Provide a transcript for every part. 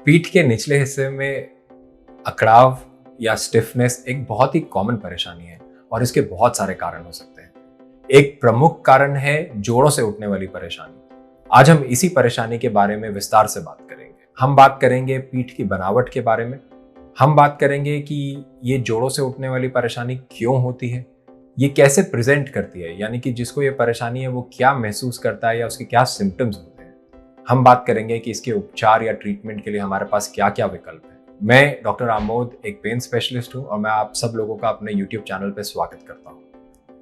पीठ के निचले हिस्से में अकड़ाव या स्टिफनेस एक बहुत ही कॉमन परेशानी है और इसके बहुत सारे कारण हो सकते हैं। एक प्रमुख कारण है जोड़ों से उठने वाली परेशानी। आज हम इसी परेशानी के बारे में विस्तार से बात करेंगे। हम बात करेंगे पीठ की बनावट के बारे में। हम बात करेंगे कि ये जोड़ों से उठने वाली परेशानी क्यों होती है, ये कैसे प्रेजेंट करती है, यानी कि जिसको ये परेशानी है वो क्या महसूस करता है या उसके क्या सिम्टम्स होते हैं। हम बात करेंगे कि इसके उपचार या ट्रीटमेंट के लिए हमारे पास क्या क्या विकल्प है। मैं डॉक्टर आमोद एक पेन स्पेशलिस्ट हूं और मैं आप सब लोगों का अपने यूट्यूब चैनल पर स्वागत करता हूं।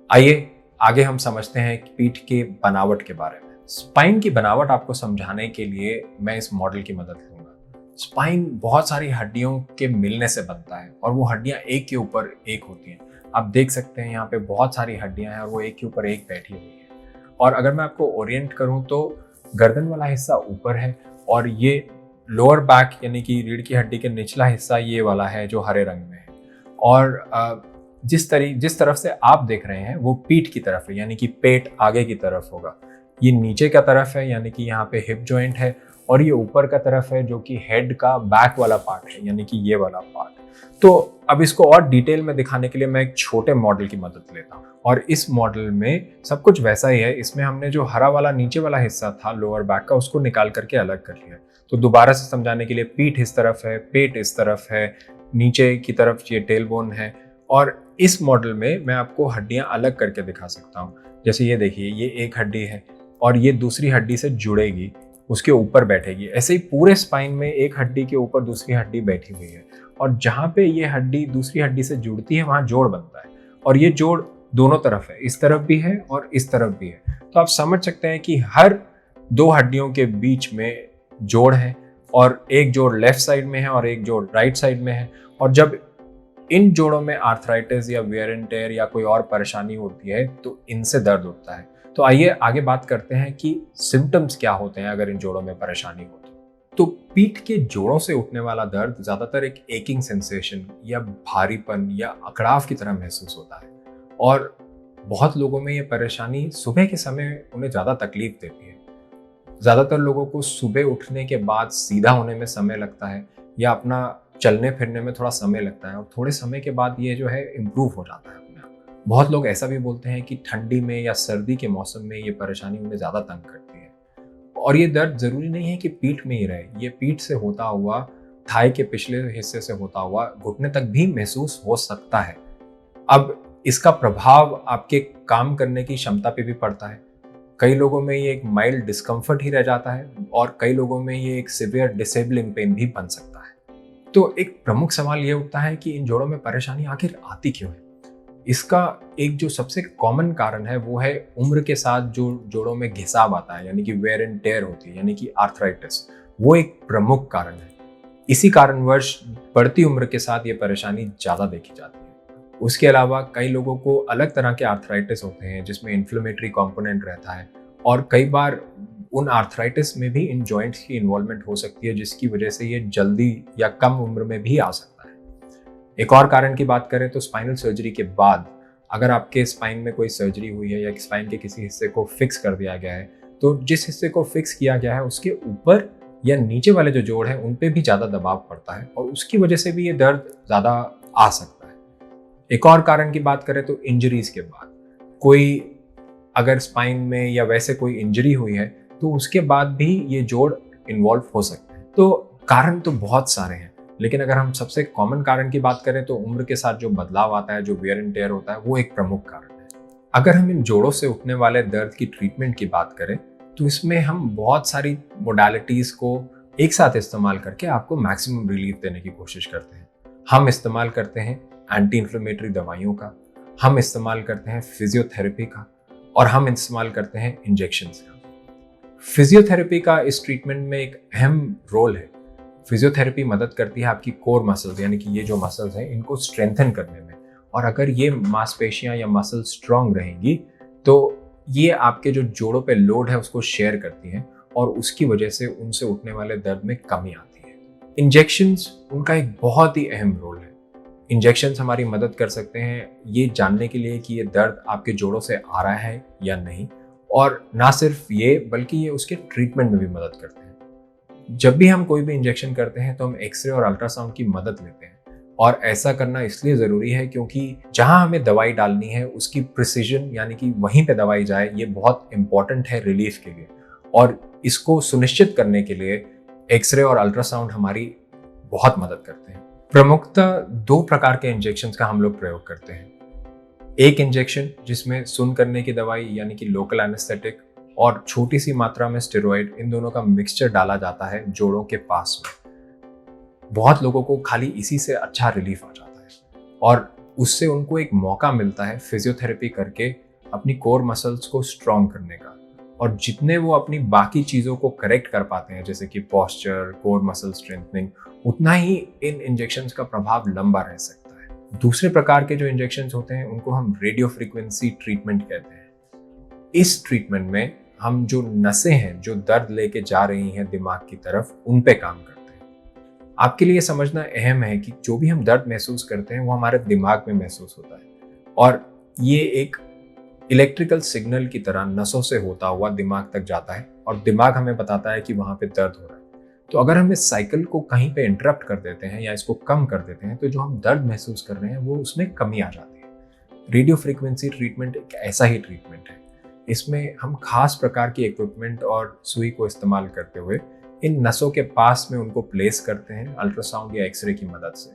आइए आगे हम समझते हैं कि पीठ के बनावट के बारे में। स्पाइन की बनावट आपको समझाने के लिए मैं इस मॉडल की मदद लूंगा। स्पाइन बहुत सारी हड्डियों के मिलने से बनता है और वो हड्डियां एक के ऊपर एक होती हैं। आप देख सकते हैं यहाँ पे बहुत सारी हड्डियां हैं और वो एक के ऊपर एक बैठी हुई है। और अगर मैं आपको ओरिएंट करूं तो गर्दन वाला हिस्सा ऊपर है और ये लोअर बैक यानी कि रीढ़ की हड्डी के निचला हिस्सा ये वाला है जो हरे रंग में है। और जिस तरफ से आप देख रहे हैं वो पीठ की तरफ है, यानी कि पेट आगे की तरफ होगा। ये नीचे का तरफ है यानी कि यहाँ पे हिप जॉइंट है और ये ऊपर का तरफ है जो कि हेड का बैक वाला पार्ट है, यानी कि ये वाला पार्ट। तो अब इसको और डिटेल में दिखाने के लिए मैं एक छोटे मॉडल की मदद लेता हूँ और इस मॉडल में सब कुछ वैसा ही है। इसमें हमने जो हरा वाला नीचे वाला हिस्सा था लोअर बैक का उसको निकाल करके अलग कर लिया। तो दोबारा से समझाने के लिए पीठ इस तरफ है, पेट इस तरफ है, नीचे की तरफ ये टेल बोन है। और इस मॉडल में मैं आपको हड्डियां अलग करके दिखा सकता हूँ। जैसे ये देखिए, ये एक हड्डी है और ये दूसरी हड्डी से जुड़ेगी, उसके ऊपर बैठेगी। ऐसे ही पूरे स्पाइन में एक हड्डी के ऊपर दूसरी हड्डी बैठी हुई है और जहाँ पे ये हड्डी दूसरी हड्डी से जुड़ती है वहाँ जोड़ बनता है और ये जोड़ दोनों तरफ है, इस तरफ भी है और इस तरफ भी है। तो आप समझ सकते हैं कि हर दो हड्डियों के बीच में जोड़ है और एक जोड़ लेफ्ट साइड में है और एक जोड़ राइट साइड में है। और जब इन जोड़ों में आर्थराइटिस या वेयर एंड टेयर या कोई और परेशानी होती है तो इनसे दर्द होता है। तो आइए आगे बात करते हैं कि सिम्टम्स क्या होते हैं अगर इन जोड़ों में परेशानी हो तो पीठ के जोड़ों से उठने वाला दर्द ज्यादातर एक एकिंग सेंसेशन या भारीपन या अकड़ाव की तरह महसूस होता है और बहुत लोगों में ये परेशानी सुबह के समय उन्हें ज्यादा तकलीफ देती है। ज्यादातर लोगों को सुबह उठने के बाद सीधा होने में समय लगता है या अपना चलने फिरने में थोड़ा समय लगता है और थोड़े समय के बाद ये जो है इम्प्रूव हो जाता है अपने आप। बहुत लोग ऐसा भी बोलते हैं कि ठंडी में या सर्दी के मौसम में ये परेशानी उन्हें ज्यादा तंग करती है। और ये दर्द जरूरी नहीं है कि पीठ में ही रहे, ये पीठ से होता हुआ, थाई के पिछले हिस्से से होता हुआ घुटने तक भी महसूस हो सकता है। अब इसका प्रभाव आपके काम करने की क्षमता पे भी पड़ता है। कई लोगों में ये एक माइल्ड डिस्कम्फर्ट ही रह जाता है और कई लोगों में ये एक सिवियर डिसेबलिंग पेन भी बन सकता है। तो एक प्रमुख सवाल ये उठता है कि इन जोड़ों में परेशानी आखिर आती क्यों है। इसका एक जो सबसे कॉमन कारण है वो है उम्र के साथ जो जोड़ों में घिसाव आता है, यानी कि वेयर एंड टेयर होती है, यानी कि आर्थराइटिस। वो एक प्रमुख कारण है। इसी कारणवश बढ़ती उम्र के साथ ये परेशानी ज्यादा देखी जाती है। उसके अलावा कई लोगों को अलग तरह के आर्थराइटिस होते हैं जिसमें इन्फ्लेमेटरी कंपोनेंट रहता है और कई बार उन आर्थराइटिस में भी इन जॉइंट्स की इन्वॉल्वमेंट हो सकती है जिसकी वजह से ये जल्दी या कम उम्र में भी आ सकता है। एक और कारण की बात करें तो स्पाइनल सर्जरी के बाद अगर आपके स्पाइन में कोई सर्जरी हुई है या स्पाइन के किसी हिस्से को फिक्स कर दिया गया है तो जिस हिस्से को फिक्स किया गया है उसके ऊपर या नीचे वाले जो जोड़ है उन पे भी ज़्यादा दबाव पड़ता है और उसकी वजह से भी ये दर्द ज़्यादा आ सकता है। एक और कारण की बात करें तो इंजरीज के बाद कोई अगर स्पाइन में या वैसे कोई इंजरी हुई है तो उसके बाद भी ये जोड़ इन्वॉल्व हो सकते हैं। तो कारण तो बहुत सारे हैं, लेकिन अगर हम सबसे कॉमन कारण की बात करें तो उम्र के साथ जो बदलाव आता है, जो वेयर एंड टेयर होता है, वो एक प्रमुख कारण है। अगर हम इन जोड़ों से उठने वाले दर्द की ट्रीटमेंट की बात करें तो इसमें हम बहुत सारी मोडालिटीज को एक साथ इस्तेमाल करके आपको मैक्सिमम रिलीफ देने की कोशिश करते हैं। हम इस्तेमाल करते हैं एंटी इन्फ्लेमेटरी दवाइयों का, हम इस्तेमाल करते हैं फिजियोथेरेपी का और हम इस्तेमाल करते हैं इंजेक्शन का। फिजियोथेरेपी का इस ट्रीटमेंट में एक अहम रोल है। फिजियोथेरेपी मदद करती है आपकी कोर मसल्स, यानी कि ये जो मसल्स हैं इनको स्ट्रेंथन करने में, और अगर ये मांसपेशियां या मसल स्ट्रांग रहेंगी तो ये आपके जो जोड़ों पे लोड है उसको शेयर करती हैं और उसकी वजह से उनसे उठने वाले दर्द में कमी आती है। इंजेक्शंस उनका एक बहुत ही अहम रोल है। इंजेक्शंस हमारी मदद कर सकते हैं ये जानने के लिए कि ये दर्द आपके जोड़ों से आ रहा है या नहीं, और ना सिर्फ ये बल्कि ये उसके ट्रीटमेंट में भी मदद करते हैं। जब भी हम कोई भी इंजेक्शन करते हैं तो हम एक्सरे और अल्ट्रासाउंड की मदद लेते हैं, और ऐसा करना इसलिए ज़रूरी है क्योंकि जहां हमें दवाई डालनी है उसकी प्रिसीजन, यानी कि वहीं पे दवाई जाए, ये बहुत इंपॉर्टेंट है रिलीफ के लिए। और इसको सुनिश्चित करने के लिए एक्सरे और अल्ट्रासाउंड हमारी बहुत मदद करते हैं। प्रमुखतः दो प्रकार के इंजेक्शन का हम लोग प्रयोग करते हैं। एक इंजेक्शन जिसमें सुन्न करने की दवाई यानी कि लोकल एनेस्थेटिक और छोटी सी मात्रा में स्टेरॉइड, इन दोनों का मिक्सचर डाला जाता है जोड़ों के पास में। बहुत लोगों को खाली इसी से अच्छा रिलीफ आ जाता है और उससे उनको एक मौका मिलता है फिजियोथेरेपी करके अपनी कोर मसल्स को स्ट्रॉन्ग करने का। और जितने वो अपनी बाकी चीज़ों को करेक्ट कर पाते हैं जैसे कि पोस्चर, कोर मसल स्ट्रेंथनिंग, उतना ही इन इंजेक्शंस का प्रभाव लंबा रह सकता है। दूसरे प्रकार के जो इंजेक्शंस होते हैं उनको हम रेडियो फ्रीक्वेंसी ट्रीटमेंट कहते हैं। इस ट्रीटमेंट में हम जो नसें हैं जो दर्द लेके जा रही हैं दिमाग की तरफ, उन पे काम करते हैं। आपके लिए समझना अहम है कि जो भी हम दर्द महसूस करते हैं वो हमारे दिमाग में महसूस होता है, और ये एक इलेक्ट्रिकल सिग्नल की तरह नसों से होता हुआ दिमाग तक जाता है और दिमाग हमें बताता है कि वहां पे दर्द हो रहा है। तो अगर हम इस साइकिल को कहीं पे इंटरप्ट कर देते हैं या इसको कम कर देते हैं तो जो हम दर्द महसूस कर रहे हैं वो उसमें कमी आ जाती है। रेडियो फ्रीक्वेंसी ट्रीटमेंट एक ऐसा ही ट्रीटमेंट है। इसमें हम खास प्रकार की इक्विपमेंट और सुई को इस्तेमाल करते हुए इन नसों के पास में उनको प्लेस करते हैं अल्ट्रासाउंड या एक्सरे की मदद से।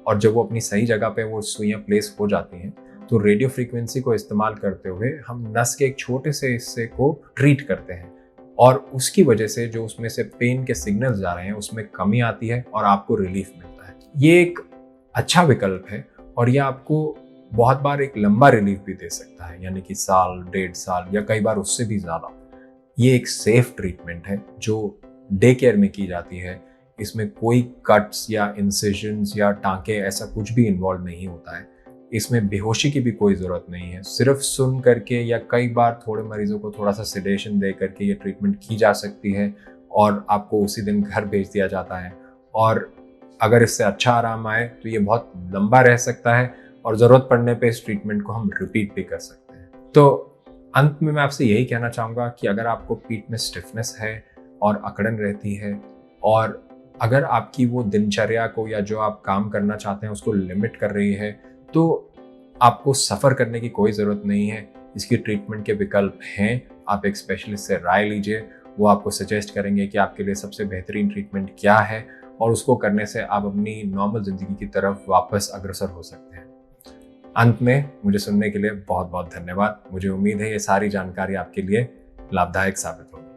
और जब वो अपनी सही जगह पे वो सुइयां प्लेस हो जाती हैं तो रेडियो फ्रीक्वेंसी को इस्तेमाल करते हुए हम नस के एक छोटे से हिस्से को ट्रीट करते हैं, और उसकी वजह से जो उसमें से पेन के सिग्नल्स जा रहे हैं उसमें कमी आती है और आपको रिलीफ मिलता है। ये एक अच्छा विकल्प है और यह आपको बहुत बार एक लंबा रिलीफ भी दे सकता है, यानी कि साल, 1.5 साल या कई बार उससे भी ज़्यादा। ये एक सेफ ट्रीटमेंट है जो डे केयर में की जाती है। इसमें कोई कट्स या इंसिजन्स या टांके ऐसा कुछ भी इन्वॉल्व नहीं होता है। इसमें बेहोशी की भी कोई ज़रूरत नहीं है। सिर्फ सुन करके या कई बार थोड़े मरीजों को थोड़ा सा सेडेशन दे करके ये ट्रीटमेंट की जा सकती है और आपको उसी दिन घर भेज दिया जाता है। और अगर इससे अच्छा आराम आए तो ये बहुत लंबा रह सकता है और ज़रूरत पड़ने पे इस ट्रीटमेंट को हम रिपीट भी कर सकते हैं। तो अंत में मैं आपसे यही कहना चाहूँगा कि अगर आपको पीठ में स्टिफनेस है और अकड़न रहती है, और अगर आपकी वो दिनचर्या को या जो आप काम करना चाहते हैं उसको लिमिट कर रही है, तो आपको सफ़र करने की कोई ज़रूरत नहीं है। इसकी ट्रीटमेंट के विकल्प हैं। आप एक स्पेशलिस्ट से राय लीजिए, वो आपको सजेस्ट करेंगे कि आपके लिए सबसे बेहतरीन ट्रीटमेंट क्या है, और उसको करने से आप अपनी नॉर्मल ज़िंदगी की तरफ वापस अग्रसर हो सकते हैं। अंत में मुझे सुनने के लिए बहुत बहुत धन्यवाद। मुझे उम्मीद है ये सारी जानकारी आपके लिए लाभदायक साबित होगी।